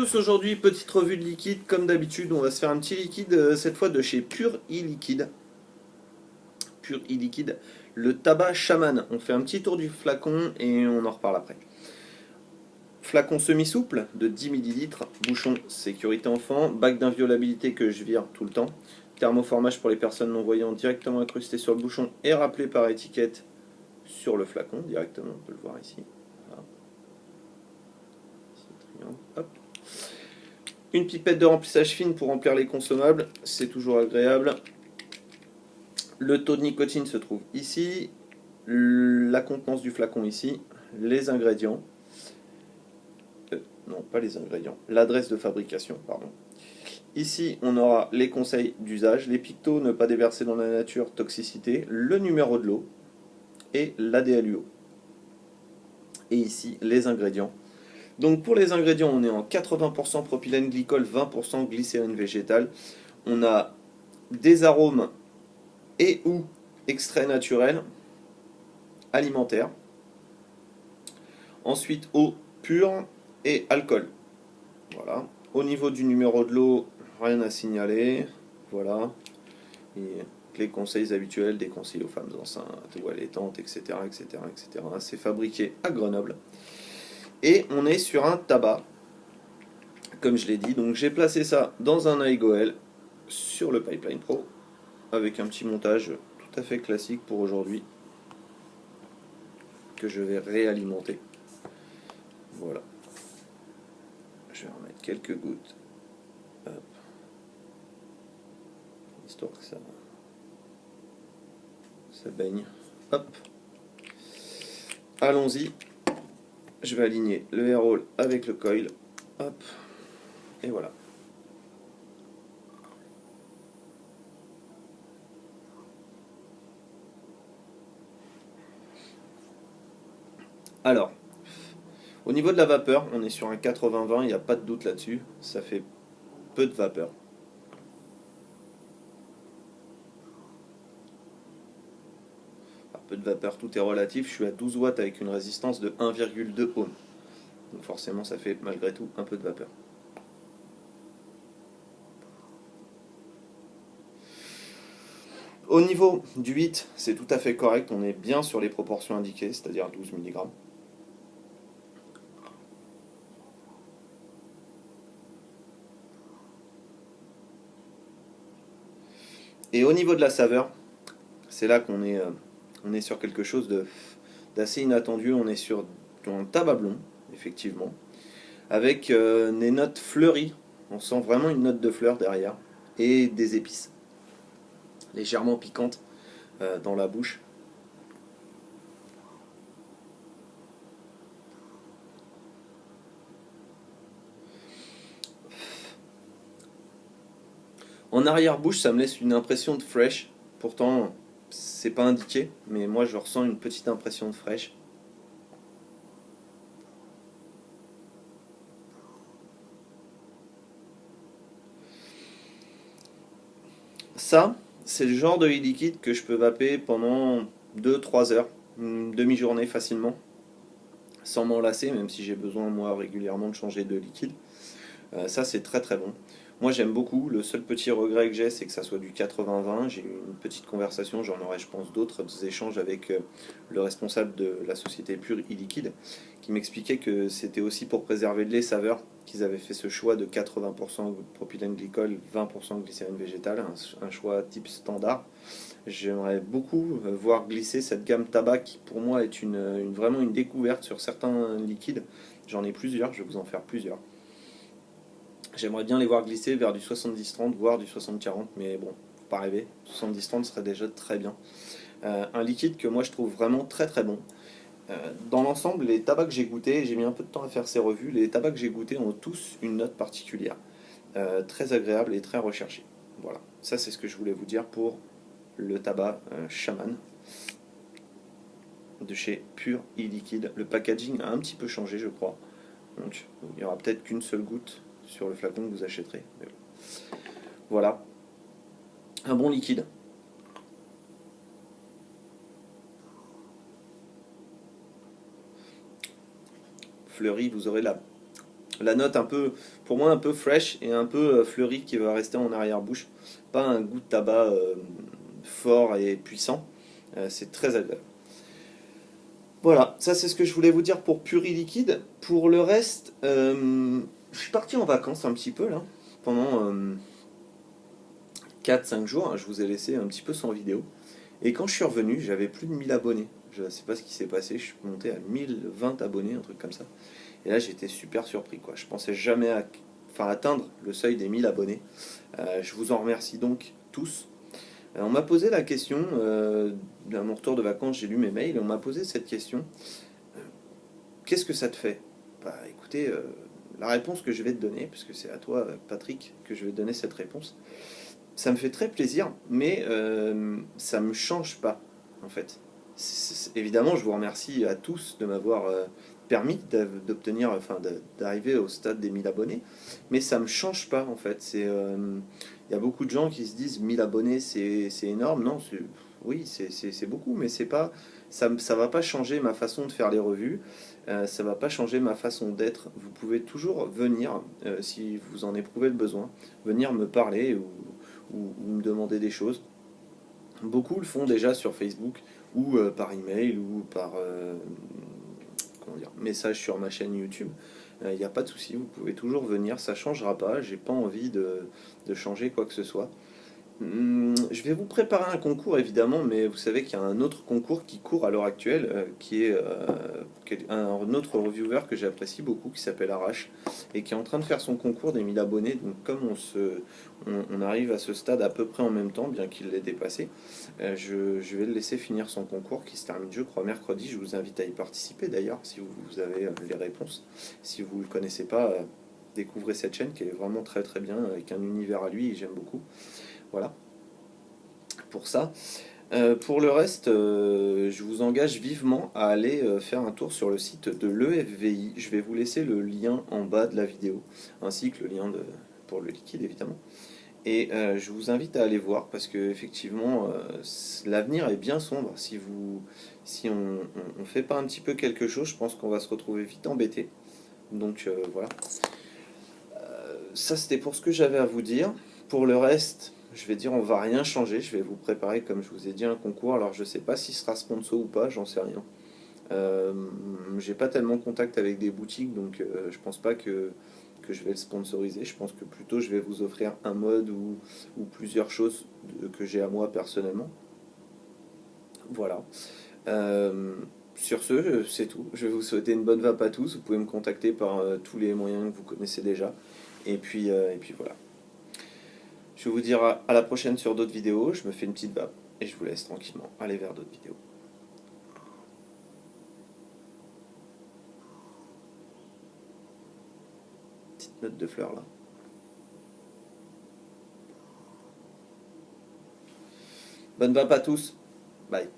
tous, aujourd'hui petite revue de liquide, comme d'habitude on va se faire un petit liquide, cette fois de chez Pure e-Liquide. Pure e-Liquide, le tabac chaman. On fait un petit tour du flacon et on en reparle après. Flacon semi-souple de 10 ml, bouchon sécurité enfant, bac d'inviolabilité que je vire tout le temps, thermoformage pour les personnes non-voyantes directement incrusté sur le bouchon et rappelé par étiquette sur le flacon directement, on peut le voir ici. Voilà. Hop. Une pipette de remplissage fine pour remplir les consommables, c'est toujours agréable. Le taux de nicotine se trouve ici, la contenance du flacon ici, les ingrédients, non pas les ingrédients, l'adresse de fabrication, pardon. Ici, on aura les conseils d'usage, les pictos, ne pas déverser dans la nature, toxicité, le numéro de l'eau et l'ADLUO. Et ici, les ingrédients. Donc pour les ingrédients, on est en 80% propylène glycol, 20% glycérine végétale. On a des arômes et ou extraits naturels, alimentaires. Ensuite, eau pure et alcool. Voilà. Au niveau du numéro de l'eau, rien à signaler. Voilà. Et les conseils habituels des conseils aux femmes enceintes ou allaitantes, etc., etc., etc. C'est fabriqué à Grenoble. Et on est sur un tabac, comme je l'ai dit. Donc j'ai placé ça dans un iGoel sur le Pipeline Pro avec un petit montage tout à fait classique pour aujourd'hui que je vais réalimenter. Voilà. Je vais remettre quelques gouttes. Hop. Histoire que ça baigne. Hop. Allons-y. Je vais aligner le air roll avec le coil. Hop. Et voilà. Alors, au niveau de la vapeur, on est sur un 80-20, il n'y a pas de doute là-dessus. Ça fait peu de vapeur. Peu de vapeur, tout est relatif. Je suis à 12 watts avec une résistance de 1,2 ohm. Donc forcément, ça fait malgré tout un peu de vapeur. Au niveau du 8, c'est tout à fait correct. On est bien sur les proportions indiquées, c'est-à-dire 12 mg. Et au niveau de la saveur, c'est là qu'on est, on est sur quelque chose d'assez inattendu. On est sur un tabac blond, effectivement, avec des notes fleuries. On sent vraiment une note de fleur derrière et des épices légèrement piquantes dans la bouche. En arrière-bouche, ça me laisse une impression de fresh. Pourtant, c'est pas indiqué, mais moi je ressens une petite impression de fresh. Ça, c'est le genre de liquide que je peux vaper pendant 2-3 heures, une demi-journée facilement, sans m'en lasser, même si j'ai besoin moi régulièrement de changer de liquide. Ça, c'est très très bon. Moi, j'aime beaucoup. Le seul petit regret que j'ai, c'est que ça soit du 80-20. J'ai eu une petite conversation, j'en aurai, je pense, d'autres échanges avec le responsable de la société Pure e-Liquide, qui m'expliquait que c'était aussi pour préserver les saveurs qu'ils avaient fait ce choix de 80% propylène glycol, 20% glycérine végétale, un choix type standard. J'aimerais beaucoup voir glisser cette gamme tabac qui, pour moi, est vraiment une découverte sur certains liquides. J'en ai plusieurs, je vais vous en faire plusieurs. J'aimerais bien les voir glisser vers du 70-30, voire du 60-40, mais bon, faut pas rêver. 70-30 serait déjà très bien. Un liquide que moi je trouve vraiment très très bon. Dans l'ensemble, les tabacs que j'ai goûtés, j'ai mis un peu de temps à faire ces revues, les tabacs que j'ai goûtés ont tous une note particulière. Très agréable et très recherchée. Voilà, ça c'est ce que je voulais vous dire pour le tabac Shaman de chez Pure e-Liquide. Le packaging a un petit peu changé, je crois. Donc il n'y aura peut-être qu'une seule goutte sur le flacon que vous achèterez. Mais voilà, un bon liquide. Fleuri, vous aurez La note un peu, pour moi un peu fraîche et un peu fleurie qui va rester en arrière-bouche. Pas un goût de tabac fort et puissant. C'est très agréable. Voilà, ça c'est ce que je voulais vous dire pour Puri Liquide. Pour le reste, je suis parti en vacances un petit peu là, pendant 4-5 jours. Hein. Je vous ai laissé un petit peu sans vidéo. Et quand je suis revenu, j'avais plus de 1000 abonnés. Je ne sais pas ce qui s'est passé, je suis monté à 1020 abonnés, un truc comme ça. Et là j'étais super surpris quoi. Je pensais jamais enfin, atteindre le seuil des 1000 abonnés. Je vous en remercie donc tous. On m'a posé la question, à mon retour de vacances, j'ai lu mes mails, et on m'a posé cette question. Qu'est-ce que ça te fait? Bah écoutez, la réponse que je vais te donner, puisque c'est à toi Patrick que je vais te donner cette réponse, ça me fait très plaisir, mais ça me change pas en fait. Évidemment, je vous remercie à tous de m'avoir permis d'obtenir, enfin d'arriver au stade des 1000 abonnés, mais ça me change pas en fait. Il y a beaucoup de gens qui se disent 1000 abonnés c'est énorme. Non, oui, c'est beaucoup, mais c'est pas, ça va pas changer ma façon de faire les revues. Ça va pas changer ma façon d'être. Vous pouvez toujours venir, si vous en éprouvez le besoin, venir me parler ou me demander des choses. Beaucoup le font déjà sur Facebook ou par email ou par comment dire, message sur ma chaîne YouTube. Il n'y a pas de souci, vous pouvez toujours venir, ça changera pas. J'ai pas envie de changer quoi que ce soit. Je vais vous préparer un concours évidemment, mais vous savez qu'il y a un autre concours qui court à l'heure actuelle, qui est un autre reviewer que j'apprécie beaucoup, qui s'appelle Arrache, et qui est en train de faire son concours des 1000 abonnés. Donc comme on arrive à ce stade à peu près en même temps, bien qu'il l'ait dépassé, je vais le laisser finir son concours qui se termine je crois mercredi. Je vous invite à y participer d'ailleurs, si vous avez les réponses. Si vous ne le connaissez pas, découvrez cette chaîne qui est vraiment très très bien, avec un univers à lui, et j'aime beaucoup. Voilà, pour ça. Pour le reste, je vous engage vivement à aller faire un tour sur le site de l'EFVI. Je vais vous laisser le lien en bas de la vidéo, ainsi que le lien pour le liquide évidemment. Et je vous invite à aller voir parce que effectivement, l'avenir est bien sombre. Si on fait pas un petit peu quelque chose, je pense qu'on va se retrouver vite embêté. Donc voilà. Ça c'était pour ce que j'avais à vous dire. Pour le reste, je vais dire on va rien changer. Je vais vous préparer, comme je vous ai dit, un concours. Alors je sais pas s'il sera sponsor ou pas, j'en sais rien. Euh, j'ai pas tellement contact avec des boutiques, donc je pense pas que je vais le sponsoriser. Je pense que plutôt je vais vous offrir un mode ou plusieurs choses que j'ai à moi personnellement. Voilà. Euh, sur ce, c'est tout. Je vais vous souhaiter une bonne vape à tous. Vous pouvez me contacter par tous les moyens que vous connaissez déjà. Et puis voilà. Je vais vous dire à la prochaine sur d'autres vidéos. Je me fais une petite vape et je vous laisse tranquillement aller vers d'autres vidéos. Petite note de fleurs là. Bonne vape à tous. Bye.